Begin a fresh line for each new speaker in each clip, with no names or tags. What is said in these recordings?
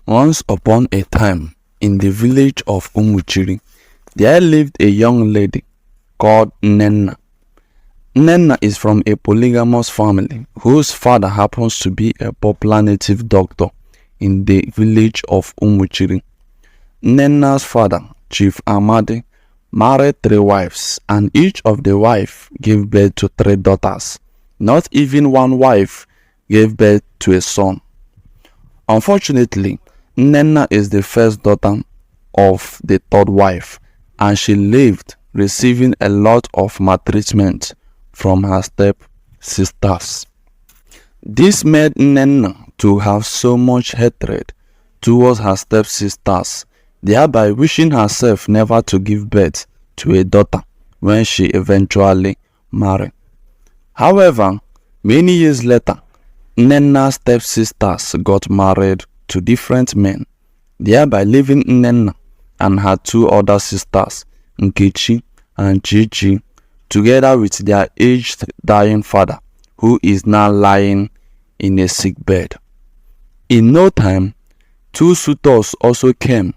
Once upon a time, in the village of Umuchiri, there lived a young lady called Nenna. Nenna is from a polygamous family whose father happens to be a popular native doctor in the village of Umuchiri. Nenna's father, Chief Amadi, married 3 wives, and each of the wives gave birth to 3 daughters. Not even one wife gave birth to a son. Unfortunately, Nenna is the first daughter of the 3rd wife, and she lived receiving a lot of maltreatment from her step-sisters. This made Nenna to have so much hatred towards her step-sisters, thereby wishing herself never to give birth to a daughter when she eventually married. However, many years later, Nenna's step-sisters got married to different men, thereby leaving Nenna and her 2 other sisters, Nkechi and Chichi, together with their aged dying father, who is now lying in a sick bed. In no time, 2 suitors also came,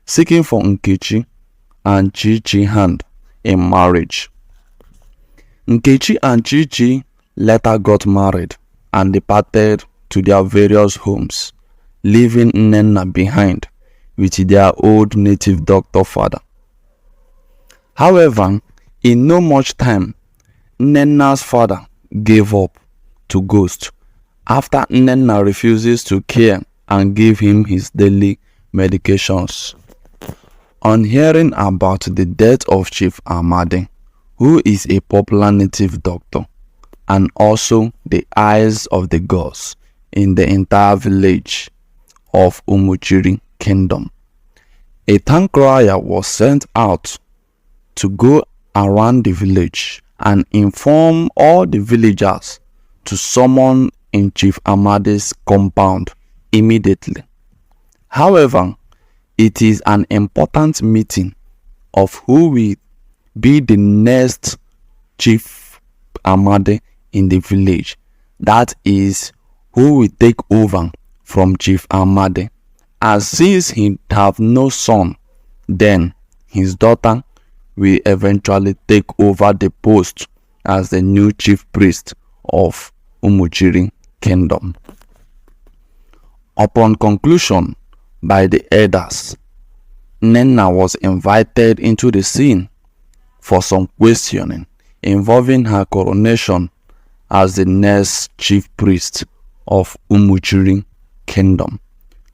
seeking for Nkechi and Chichi's hand in marriage. Nkechi and Chichi later got married and departed to their various homes, leaving Nenna behind with their old native doctor father. However, in no much time, Nenna's father gave up to Ghost after Nenna refuses to care and give him his daily medications. On hearing about the death of Chief Amadi, who is a popular native doctor and also the eyes of the gods in the entire village of Umuchiri Kingdom, a town crier was sent out to go around the village and inform all the villagers to summon in Chief Amadi's compound immediately. However, it is an important meeting of who will be the next Chief Amadi in the village. That is, who will take over from Chief Amadi, as since he have no son, then his daughter will eventually take over the post as the new chief priest of Umuchiri Kingdom. Upon conclusion by the elders, Nenna was invited into the scene for some questioning involving her coronation as the next chief priest of Umuchiri Kingdom,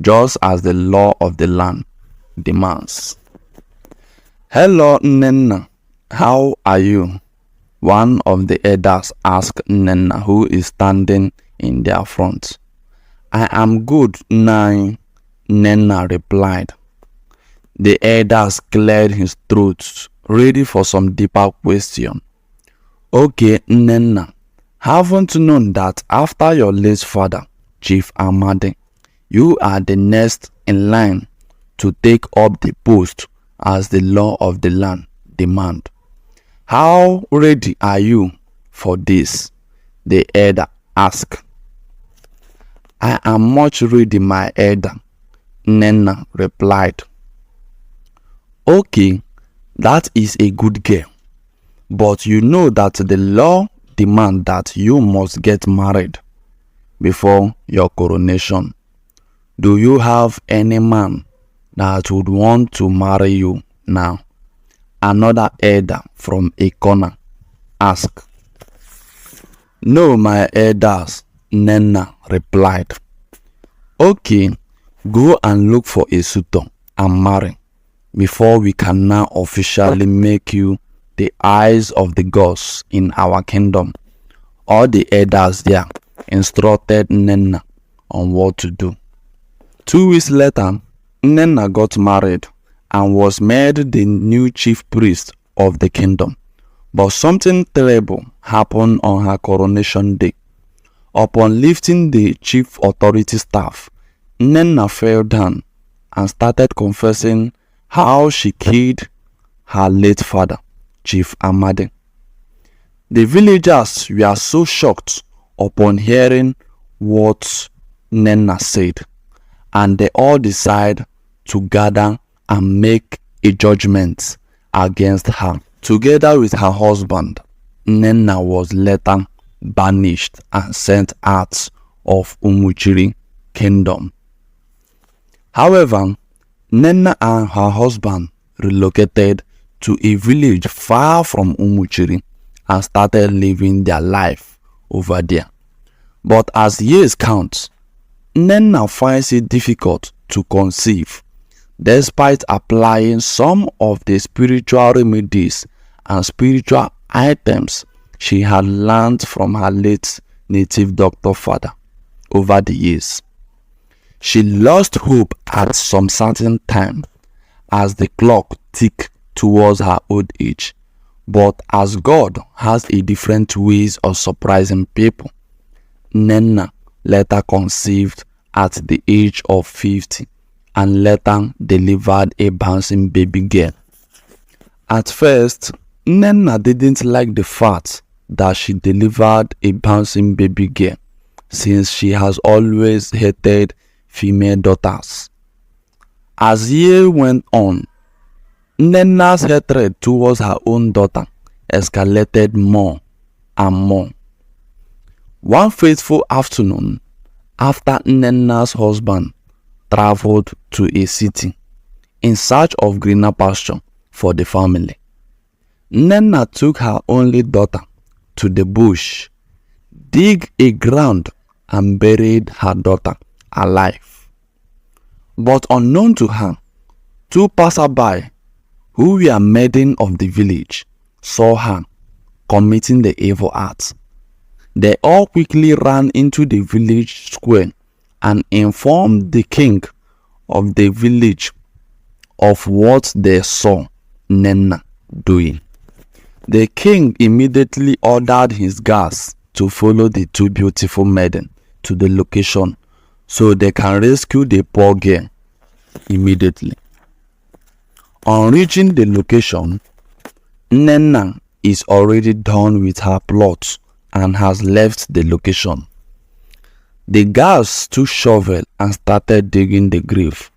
just as the law of the land demands. "Hello, Nenna. How are you?" one of the elders asked Nenna, who is standing in their front. "I am good, Nai," Nenna replied. The elders cleared his throat, ready for some deeper question. "Okay, Nenna, haven't you known that after your late father, Chief Amadi, you are the next in line to take up the post as the law of the land demand? How ready are you for this?" the elder asked. "I am much ready, my elder," Nenna replied. "Okay, that is a good girl, but you know that the law demands that you must get married before your coronation. Do you have any man that would want to marry you now?" another elder from a corner asked. "No, my elders," Nenna replied. "Okay, go and look for a suitor and marry before we can now officially make you the eyes of the gods in our kingdom." All the elders there instructed Nenna on what to do. 2 weeks later, Nenna got married and was made the new chief priest of the kingdom. But something terrible happened on her coronation day. Upon lifting the chief authority staff, Nenna fell down and started confessing how she killed her late father, Chief Amadi. The villagers were so shocked upon hearing what Nenna said, and they all decide to gather and make a judgment against her. Together with her husband, Nnenna was later banished and sent out of Umuchiri kingdom. However, Nnenna and her husband relocated to a village far from Umuchiri and started living their life over there. But as years count, Nnenna finds it difficult to conceive, despite applying some of the spiritual remedies and spiritual items she had learned from her late native doctor father over the years. She lost hope at some certain time as the clock ticked towards her old age. But as God has a different ways of surprising people, Nnenna later conceived at the age of 50 and later delivered a bouncing baby girl. At first, Nnenna didn't like the fact that she delivered a bouncing baby girl, since she has always hated female daughters. As years went on, Nnenna's hatred towards her own daughter escalated more and more. One fateful afternoon, after Nnenna's husband traveled to a city in search of greener pasture for the family, Nnenna took her only daughter to the bush, dug a ground and buried her daughter alive. But unknown to her, two passersby who were maidens of the village saw her committing the evil act. They all quickly ran into the village square and informed the king of the village of what they saw Nnenna doing. The king immediately ordered his guards to follow the two beautiful maidens to the location so they can rescue the poor girl immediately. On reaching the location, Nnenna is already done with her plot and has left the location. The guards took shovel and started digging the grave,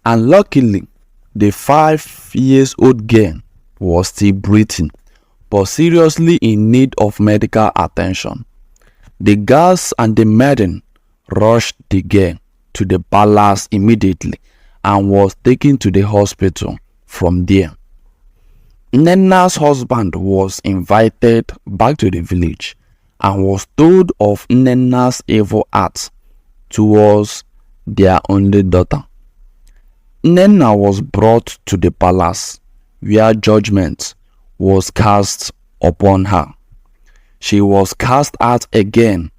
and luckily the 5-year-old girl was still breathing but seriously in need of medical attention. The guards and the maiden rushed the girl to the palace immediately and was taken to the hospital from there. Nnenna's husband was invited back to the village and was told of Nnenna's evil acts towards their only daughter. Nnenna was brought to the palace where judgment was cast upon her. She was cast out again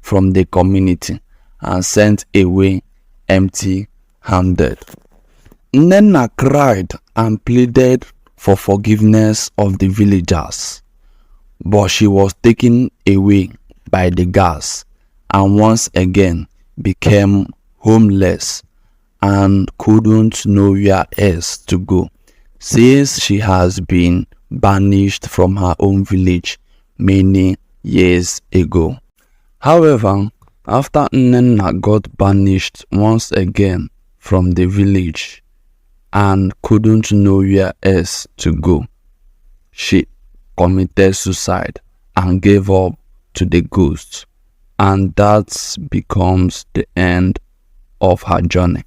from the community and sent away empty-handed. Nnenna cried and pleaded for forgiveness of the villagers, but she was taken away by the guards and once again became homeless and couldn't know where else to go, since she has been banished from her own village many years ago. However, after Nnenna got banished once again from the village and couldn't know where else to go, she committed suicide and gave up to the ghosts, and that becomes the end of her journey.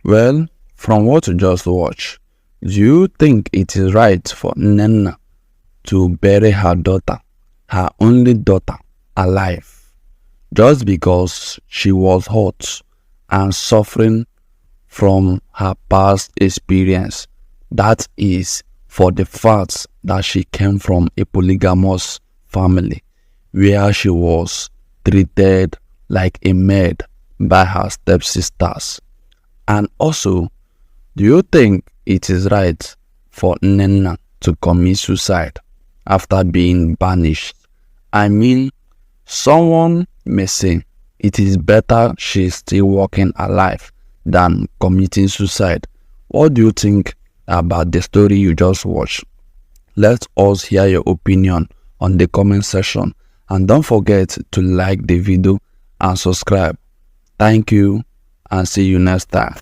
Well, from what you just watched, do you think it is right for Nnenna to bury her daughter, her only daughter, alive, just because she was hurt and suffering from her past experience? That is, for the fact that she came from a polygamous family where she was treated like a maid by her stepsisters. And also, do you think it is right for Nnenna to commit suicide after being banished? I mean, someone may say it is better she's still walking alive than committing suicide. What do you think about the story you just watched? Let us hear your opinion on the comment section, and don't forget to like the video and subscribe. Thank you and see you next time.